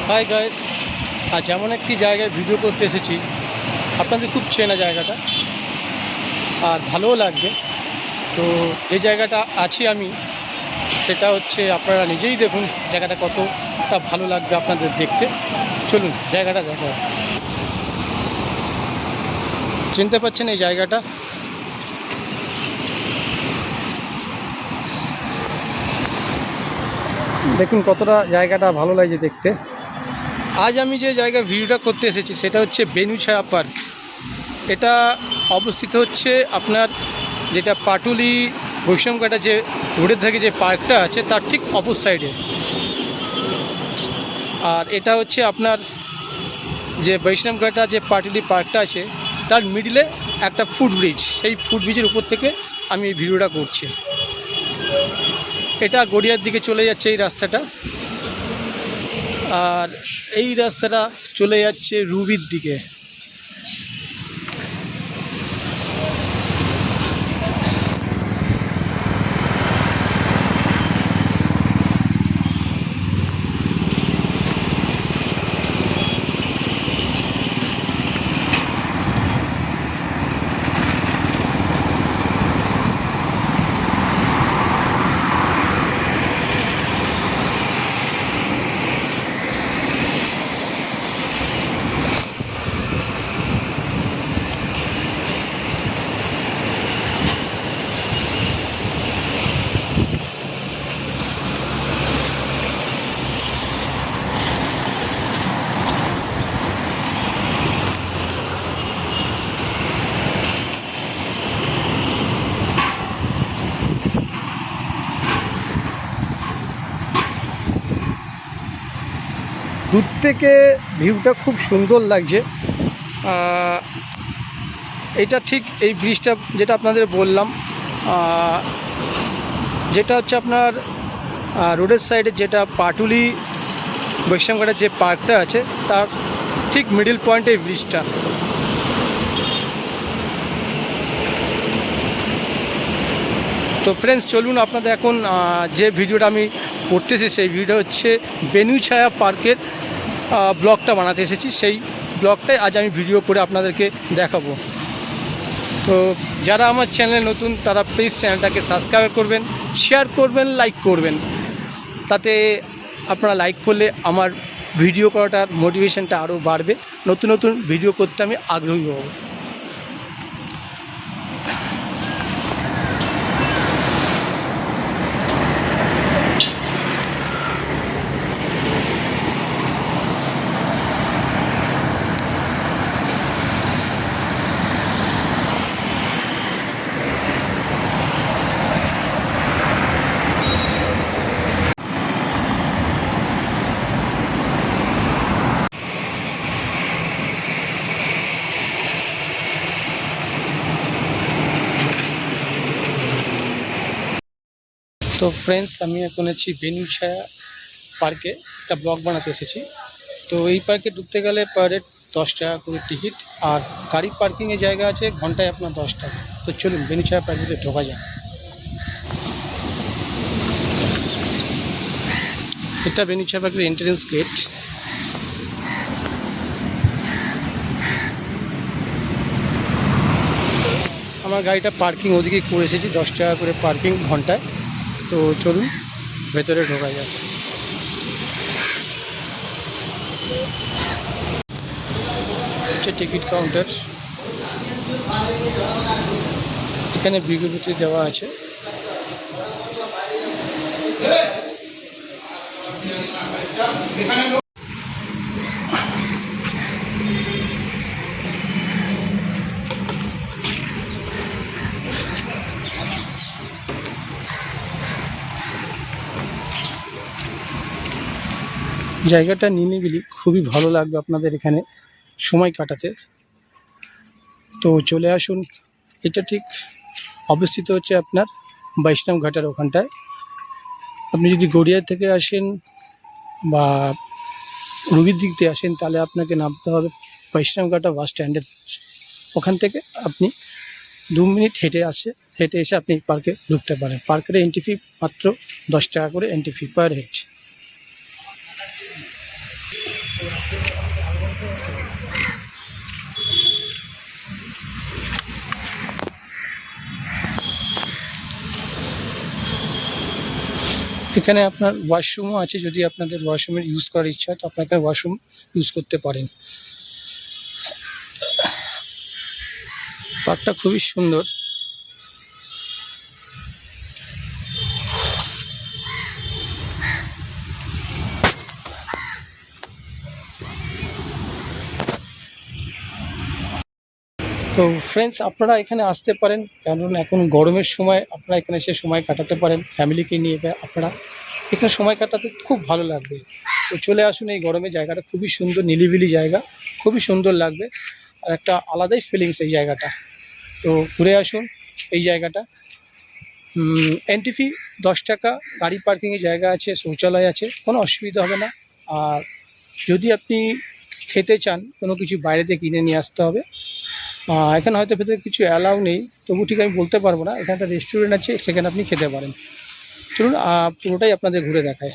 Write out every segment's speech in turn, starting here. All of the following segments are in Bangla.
হাই গাইস, আজ এমন একটি জায়গায় ভিডিও করতে এসেছি। আপনাদের খুব চেনা জায়গাটা আর ভালোও লাগবে। তো এই জায়গাটা আছি আমি, সেটা হচ্ছে আপনারা নিজেই দেখুন জায়গাটা কতটা ভালো লাগবে আপনাদের দেখতে। চলুন জায়গাটা দেখা। চিনতে পারছেন এই জায়গাটা? দেখুন কতটা জায়গাটা ভালো লাগছে দেখতে। আজ আমি যে জায়গায় ভিডিওটা করতে এসেছি সেটা হচ্ছে বেনুছায়া পার্ক। এটা অবস্থিত হচ্ছে আপনার যেটা পাটুলি বৈষ্ণবঘাটা যে রোডের থেকে যে পার্কটা আছে তার ঠিক অপর সাইডে। আর এটা হচ্ছে আপনার যে বৈষ্ণবঘাটা যে পাটুলি পার্কটা আছে তার মিডিলে একটা ফুটব্রিজ, সেই ফুটব্রিজের উপর থেকে আমি এই ভিডিওটা করছি। এটা গড়িয়ার দিকে চলে যাচ্ছে এই রাস্তাটা, আর এই রাস্তাটা চলে যাচ্ছে রুবির দিকে। দূর থেকে ভিউটা খুব সুন্দর লাগছে। এটা ঠিক এই ব্রিজটা যেটা আপনাদের বললাম, যেটা হচ্ছে আপনার রোডের সাইডে যেটা পাটুলি বৈষ্ণবঘাটের যে পার্কটা আছে তার ঠিক মিডিল পয়েন্টে এই ব্রিজটা। তো ফ্রেন্ডস চলুন আপনাদের এখন যে ভিডিওটা আমি করতেছি সেই ভিডিও হচ্ছে বেনুছায়া পার্কের ব্লগটা বানাতে এসেছি। সেই ব্লগটাই আজ আমি ভিডিও করে আপনাদেরকে দেখাবো। তো যারা আমার চ্যানেলে নতুন তারা প্লিজ চ্যানেলটাকে সাবস্ক্রাইব করবেন, শেয়ার করবেন, লাইক করবেন। তাতে আপনারা লাইক করলে আমার ভিডিও করাটার মোটিভেশনটা আরও বাড়বে, নতুন নতুন ভিডিও করতে আমি আগ্রহী হব। তো ফ্রেন্ডস আমি এখন আছি বেনুছায়া পার্কে, একটা ব্লগ বানাতে এসেছি। তো এই পার্কে ঢুকতে গেলে পার হেড 10 টাকা করে টিকিট, আর গাড়ি পার্কিংয়ের জায়গা আছে ঘন্টায় আপনার 10 টাকা। তো চলুন বেনুছায়া পার্কে ঢোকা যায়। এটা বেনুছায়া পার্কের এন্ট্রেন্স গেট। আমার গাড়িটা পার্কিং ওদিকে করে এসেছি, 10 টাকা করে পার্কিং ঘন্টায়। তো চলুন ভেতরে ঢোকা যায়। হচ্ছে টিকিট কাউন্টার, এখানে বিজ্ঞপ্তি দেওয়া আছে। জায়গাটা নিরিবিলি, খুবই ভালো লাগবে আপনাদের এখানে সময় কাটাতে। তো চলে আসুন। এটা ঠিক অবস্থিত হচ্ছে আপনার বৈষ্ণবঘাটের ওখানটায়। আপনি যদি গড়িয়া থেকে আসেন বা রুবির দিক দিয়ে আসেন তাহলে আপনাকে নামতে হবে বৈষ্ণবঘাটা বাস স্ট্যান্ডের। ওখান থেকে আপনি 2 মিনিট হেঁটে এসে আপনি পার্কে ঢুকতে পারেন। পার্কের এন্ট্রি ফি মাত্র 10 টাকা করে এন্ট্রি ফি পার হেড। এখানে আপনার ওয়াশরুমও আছে, যদি আপনাদের ওয়াশরুমের ইউজ করার ইচ্ছা হয় তো আপনার এখানে ওয়াশরুম ইউজ করতে পারেন। পার্কটা খুবই সুন্দর। তো ফ্রেন্ডস, আপনারা এখানে আসতে পারেন, কারণ এখন গরমের সময় আপনারা এখানে এসে সময় কাটাতে পারেন ফ্যামিলিকে নিয়ে। আপনারা এখানে সময় কাটাতে খুব ভালো লাগবে। তো চলে আসুন, এই গরমে জায়গাটা খুবই সুন্দর, নিরিবিলি জায়গা, খুবই সুন্দর লাগবে। আর একটা আলাদাই ফিলিংস এই জায়গাটা। তো ঘুরে আসুন এই জায়গাটা। এন্ট্রি ফি 10 টাকা, গাড়ি পার্কিংয়ের জায়গা আছে, শৌচালয় আছে, কোনো অসুবিধা হবে না। আর যদি আপনি খেতে চান, কোনো কিছু বাইরে থেকে কিনে নিয়ে আসতে হবে। এখানে হয়তো ভেতরে কিছু অ্যালাউ নেই, তবু ঠিক আমি বলতে পারবো না। এখানে একটা রেস্টুরেন্ট আছে, সেখানে আপনি খেতে পারেন। চলুন পুরোটাই আপনাদের ঘুরে দেখায়।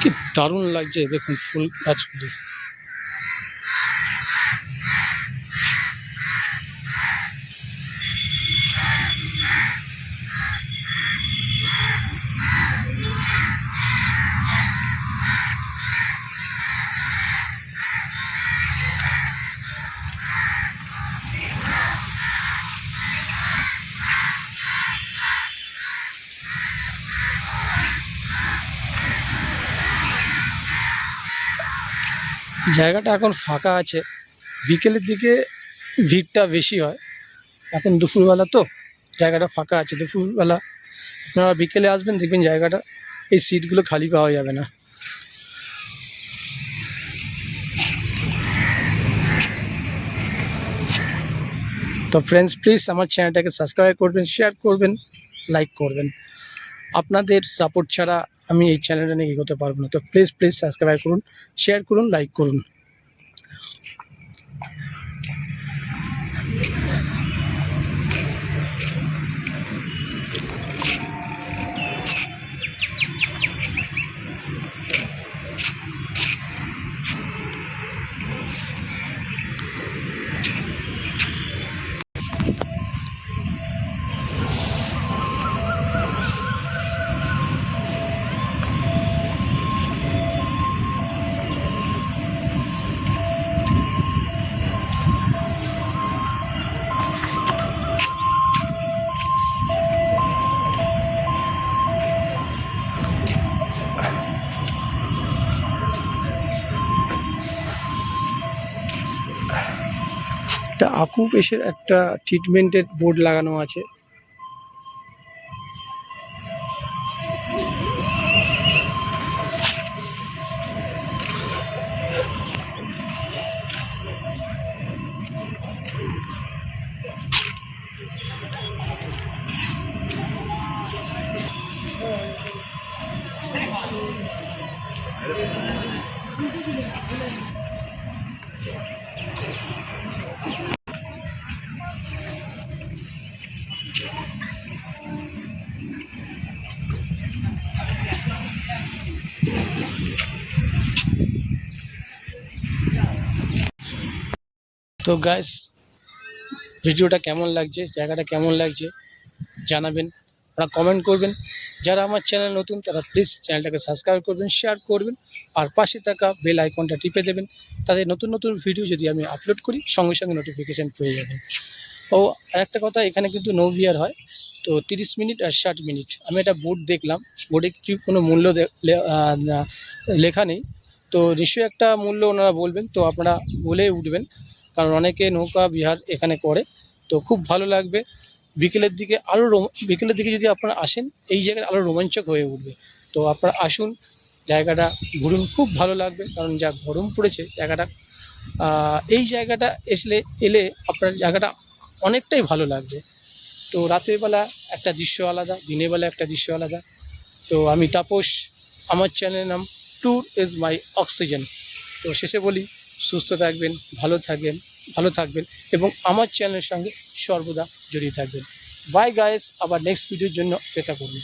কি দারুণ লাগছে দেখুন ফুল গাছগুলি। জায়গাটা এখন ফাঁকা আছে, বিকেলের দিকে ভিড়টা বেশি হয়। এখন দুপুরবেলা তো জায়গাটা ফাঁকা আছে। দুপুরবেলা আপনারা বিকেলে আসবেন, দেখবেন জায়গাটা, এই সিটগুলো খালি পাওয়া যাবে না। তো ফ্রেন্ডস, প্লিজ আমার চ্যানেলটাকে সাবস্ক্রাইব করবেন, শেয়ার করবেন, লাইক করবেন। আপনাদের সাপোর্ট ছাড়া আমি এই চ্যানেলটা নিয়ে এগোতে পারবো না। তো প্লিজ প্লিজ সাবস্ক্রাইব করুন, শেয়ার করুন, লাইক করুন। একটা আকুপেশের একটা ট্রিটমেন্টের বোর্ড লাগানো আছে। তো গাইস, ভিডিওটা কেমন লাগছে, জায়গাটা কেমন লাগছে জানাবেন, আপনারা কমেন্ট করবেন। যারা আমার চ্যানেল নতুন তারা প্লিজ চ্যানেলটাকে সাবস্ক্রাইব করবেন, শেয়ার করবেন, আর পাশে থাকা বেল আইকনটা টিপে দেবেন। তাদের নতুন নতুন ভিডিও যদি আমি আপলোড করি, সঙ্গে সঙ্গে নোটিফিকেশান পেয়ে যাবেন। ও আরেকটা কথা, এখানে কিন্তু নো বিয়ার হয়। তো 30 মিনিট আর 60 মিনিট। আমি একটা বোর্ড দেখলাম, বোর্ডে কি কোনো মূল্য লেখা নেই। তো নিশ্চয়ই একটা মূল্য ওনারা বলবেন, তো আপনারা বলে উঠবেন, কারণ অনেকে নৌকা বিহার এখানে করে। তো খুব ভালো লাগবে। বিকেলের দিকে বিকেলের দিকে যদি আপনারা আসেন, এই জায়গাটা আরও রোমাঞ্চক হয়ে উঠবে। তো আপনারা আসুন, জায়গাটা ঘুরুন, খুব ভালো লাগবে। কারণ যা গরম পড়েছে জায়গাটা, এই জায়গাটা এলে আপনার জায়গাটা অনেকটাই ভালো লাগবে। তো রাতের বেলা একটা দৃশ্য আলাদা, দিনের বেলা একটা দৃশ্য আলাদা। তো আমি তাপস, আমার চ্যানেলের নাম ট্যুর ইজ মাই অক্সিজেন। তো শেষে বলি, সুস্থ থাকবেন, ভালো থাকবেন এবং আমার চ্যানেলের সঙ্গে সর্বদা জড়িয়ে থাকবেন। বাই গাইস, আবার নেক্সট ভিডিওর জন্য অপেক্ষা করুন।